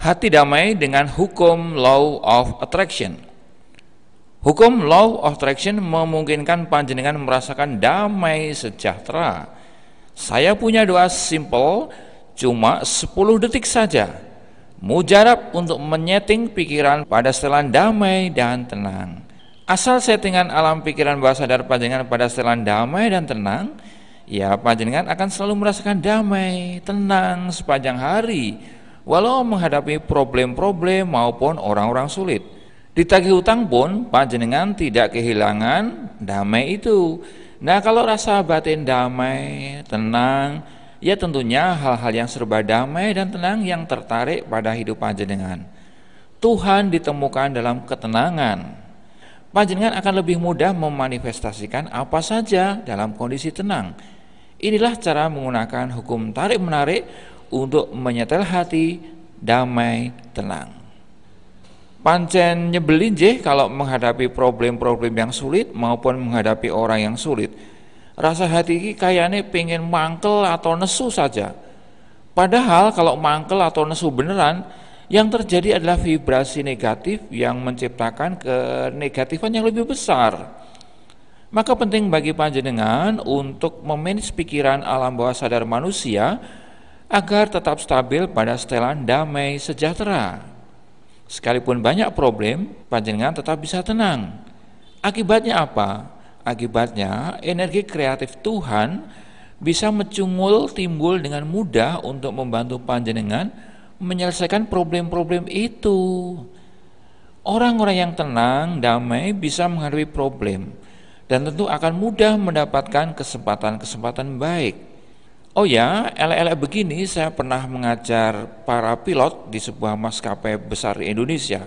Hati damai dengan hukum law of attraction. Hukum law of attraction memungkinkan panjenengan merasakan damai sejahtera. Saya punya doa simple, cuma 10 detik saja. Mujarab untuk menyeting pikiran pada setelan damai dan tenang. Asal settingan alam pikiran bawah sadar panjenengan pada setelan damai dan tenang, ya panjenengan akan selalu merasakan damai, tenang sepanjang hari, walau menghadapi problem-problem maupun orang-orang sulit. Ditagih hutang pun panjenengan tidak kehilangan damai itu. Nah, kalau rasa batin damai, tenang, ya tentunya hal-hal yang serba damai dan tenang yang tertarik pada hidup panjenengan. Tuhan ditemukan dalam ketenangan. Panjenengan akan lebih mudah memanifestasikan apa saja dalam kondisi tenang. Inilah cara menggunakan hukum tarik-menarik untuk menyetel hati damai tenang. Pancen nyebelin jeh kalau menghadapi problem-problem yang sulit maupun menghadapi orang yang sulit. Rasa hati ini kayaknya pengen mangkel atau nesu saja. Padahal kalau mangkel atau nesu beneran, yang terjadi adalah vibrasi negatif yang menciptakan kenegatifan yang lebih besar. Maka penting bagi panjenengan untuk memanage pikiran alam bawah sadar manusia agar tetap stabil pada setelan damai sejahtera. Sekalipun banyak problem, panjenengan tetap bisa tenang. Akibatnya apa? Akibatnya energi kreatif Tuhan bisa mencungul timbul dengan mudah untuk membantu panjenengan menyelesaikan problem-problem itu. Orang-orang yang tenang, damai bisa menghadapi problem dan tentu akan mudah mendapatkan kesempatan-kesempatan baik. Oh ya, elek-elek begini saya pernah mengajar para pilot di sebuah maskapai besar di Indonesia,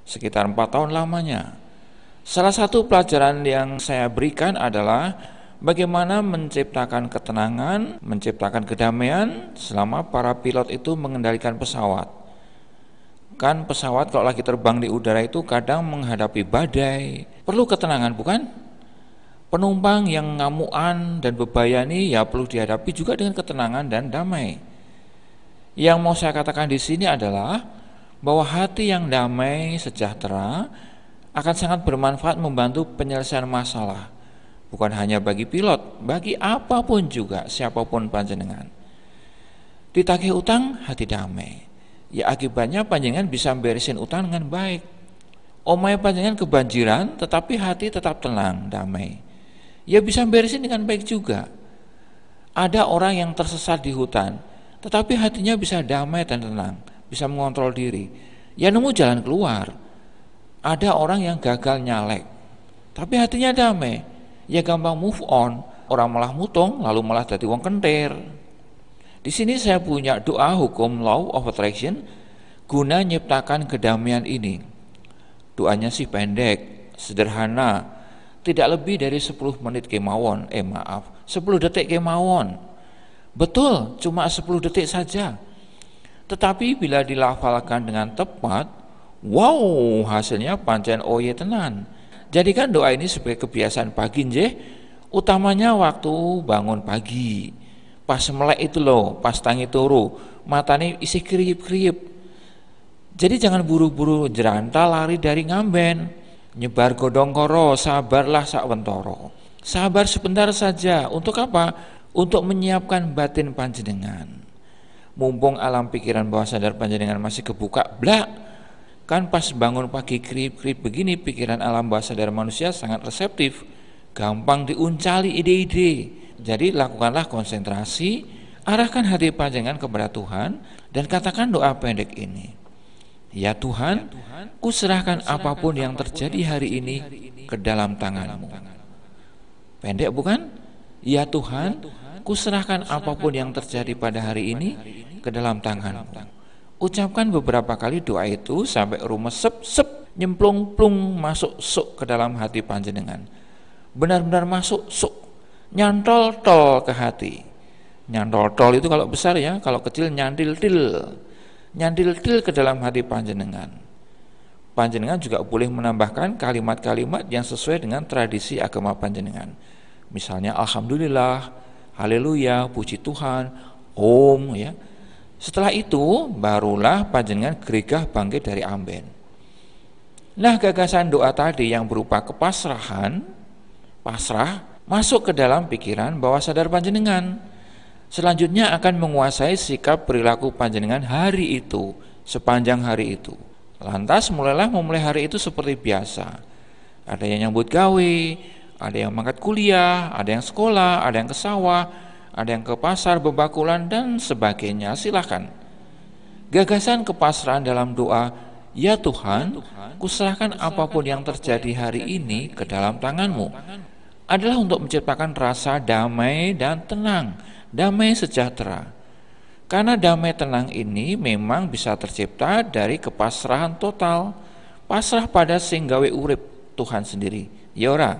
sekitar 4 tahun lamanya. Salah satu pelajaran yang saya berikan adalah bagaimana menciptakan ketenangan, menciptakan kedamaian selama para pilot itu mengendalikan pesawat. Kan pesawat kalau lagi terbang di udara itu kadang menghadapi badai, perlu ketenangan bukan? Penumpang yang ngamuan dan bebayani ya perlu dihadapi juga dengan ketenangan dan damai. Yang mau saya katakan di sini adalah bahwa hati yang damai, sejahtera akan sangat bermanfaat membantu penyelesaian masalah. Bukan hanya bagi pilot, bagi apapun juga, siapapun panjenengan. Ditagih utang, hati damai. Ya akibatnya panjenengan bisa beresin utang dengan baik. Omahe panjenengan kebanjiran, tetapi hati tetap tenang, damai. Ya bisa beresin dengan baik juga. Ada orang yang tersesat di hutan, tetapi hatinya bisa damai dan tenang, bisa mengontrol diri. Ya nemu jalan keluar. Ada orang yang gagal nyalek, tapi hatinya damai. Ya gampang move on. Orang malah mutung, lalu malah jadi wong kentir. Di sini saya punya doa hukum law of attraction guna nyiptakan kedamaian ini. Doanya sih pendek, sederhana, tidak lebih dari 10 menit kemawon, 10 detik kemawon. Betul, cuma 10 detik saja. Tetapi bila dilafalkan dengan tepat, wow, hasilnya pancen oye tenan. Jadikan doa ini sebagai kebiasaan pagi nggih, utamanya waktu bangun pagi. Pas melek itu loh, pas tangi turu, matanya isi kriip-kriip. Jadi jangan buru-buru jeranta lari dari ngamben. Nyebar godong koro, sabarlah sakwentoro. Sabar sebentar saja. Untuk apa? Untuk menyiapkan batin panjenengan. Mumpung alam pikiran bawah sadar panjenengan masih kebuka, blak. Kan pas bangun pagi krip-krip begini, pikiran alam bawah sadar manusia sangat reseptif. Gampang diuncali ide-ide. Jadi lakukanlah konsentrasi, arahkan hati panjenengan kepada Tuhan dan katakan doa pendek ini. Ya Tuhan, kuserahkan apapun yang terjadi hari ini ke dalam tangan-Mu. Pendek bukan? Ya Tuhan, kuserahkan apapun yang terjadi pada hari ini ke dalam tangan-Mu. Ucapkan beberapa kali doa itu sampai rumesep, nyemplung-plung masuk ke dalam hati panjenengan. Benar-benar masuk, nyantol-tol ke hati. Nyantol-tol itu kalau besar ya, kalau kecil nyantil-til ke dalam hati panjenengan. Panjenengan juga boleh menambahkan kalimat-kalimat yang sesuai dengan tradisi agama panjenengan. Misalnya alhamdulillah, haleluya, puji Tuhan, om ya. Setelah itu barulah panjenengan gregah bangkit dari amben. Nah, gagasan doa tadi yang berupa kepasrahan, pasrah, masuk ke dalam pikiran bawah sadar panjenengan. Selanjutnya akan menguasai sikap perilaku panjenengan hari itu, sepanjang hari itu. Lantas mulailah memulai hari itu seperti biasa. Ada yang nyambut gawe, ada yang mangkat kuliah, ada yang sekolah, ada yang ke sawah, ada yang ke pasar, bebakulan, dan sebagainya. Silakan. Gagasan kepasrahan dalam doa, ya Tuhan, kuserahkan apapun yang terjadi hari ini ke dalam tangan-Mu, adalah untuk menciptakan rasa damai dan tenang, damai sejahtera. Karena damai tenang ini memang bisa tercipta dari kepasrahan total, pasrah pada sing gawe urip, Tuhan sendiri. Ya ora.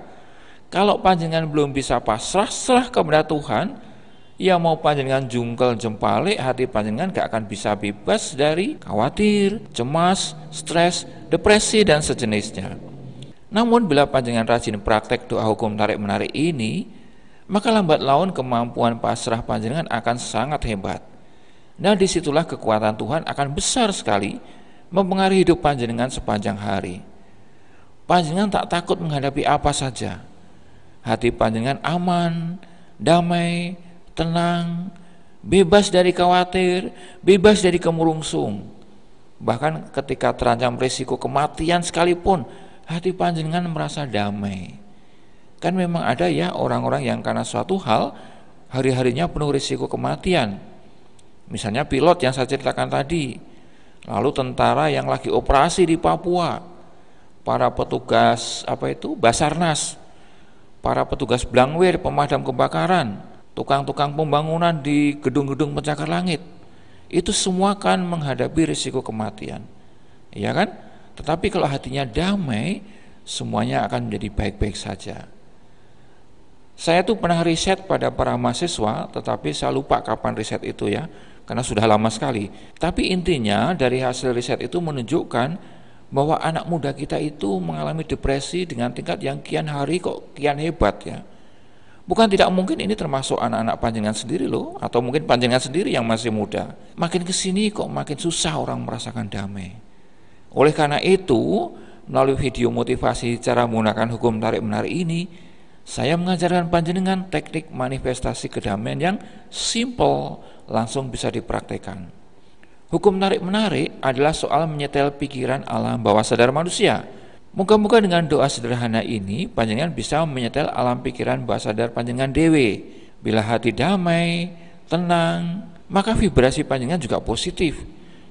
Kalau panjenengan belum bisa pasrah, serah kepada Tuhan, ya mau panjenengan jungkel jempalik, hati panjenengan gak akan bisa bebas dari khawatir, cemas, stres, depresi, dan sejenisnya. Namun bila panjenengan rajin praktek doa hukum tarik-menarik ini, maka lambat laun kemampuan pasrah panjenengan akan sangat hebat. Nah, disitulah kekuatan Tuhan akan besar sekali mempengaruhi hidup panjenengan sepanjang hari. Panjenengan tak takut menghadapi apa saja. Hati panjenengan aman, damai, tenang, bebas dari khawatir, bebas dari kemurungsung. Bahkan ketika terancam risiko kematian sekalipun, hati panjenengan merasa damai. Kan memang ada ya orang-orang yang karena suatu hal hari-harinya penuh risiko kematian. Misalnya pilot yang saya ceritakan tadi, lalu tentara yang lagi operasi di Papua, para petugas Basarnas, para petugas Blangwir, pemadam kebakaran, tukang-tukang pembangunan di gedung-gedung pencakar langit. Itu semua kan menghadapi risiko kematian. Iya kan? Tetapi kalau hatinya damai, semuanya akan menjadi baik-baik saja. Saya tuh pernah riset pada para mahasiswa, tetapi saya lupa kapan riset itu ya, karena sudah lama sekali. Tapi intinya dari hasil riset itu menunjukkan bahwa anak muda kita itu mengalami depresi dengan tingkat yang kian hari kok kian hebat ya. Bukan tidak mungkin ini termasuk anak-anak panjenengan sendiri loh, atau mungkin panjenengan sendiri yang masih muda. Makin kesini kok makin susah orang merasakan damai. Oleh karena itu, melalui video motivasi cara menggunakan hukum tarik-menarik ini, saya mengajarkan panjenengan teknik manifestasi kedamaian yang simple, langsung bisa dipraktekkan. Hukum tarik-menarik adalah soal menyetel pikiran alam bawah sadar manusia. Moga-moga dengan doa sederhana ini, panjenengan bisa menyetel alam pikiran bawah sadar panjenengan dewe. Bila hati damai, tenang, maka vibrasi panjenengan juga positif.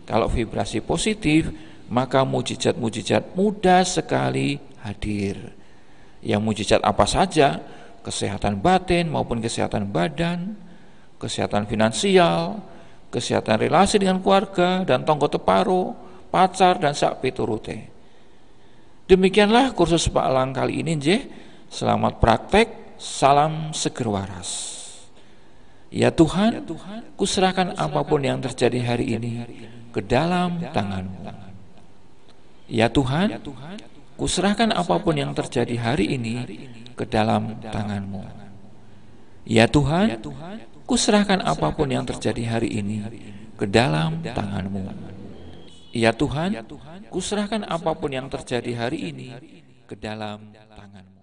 Kalau vibrasi positif, maka mujizat-mujizat mudah sekali hadir. Yang mujizat apa saja, kesehatan batin maupun kesehatan badan, kesehatan finansial, kesehatan relasi dengan keluarga dan tonggo teparo, pacar dan sak piturute. Demikianlah kursus Pak Lang kali ini nggih. Selamat praktek, salam seger waras. Ya Tuhan, kuserahkan apapun yang terjadi hari ini ke dalam tangan-Mu. Ya Tuhan, kuserahkan apapun yang terjadi hari ini ke dalam tangan-Mu. Ya Tuhan, kuserahkan apapun yang terjadi hari ini ke dalam tangan-Mu. Ya Tuhan, kuserahkan apapun yang terjadi hari ini ke dalam tangan-Mu.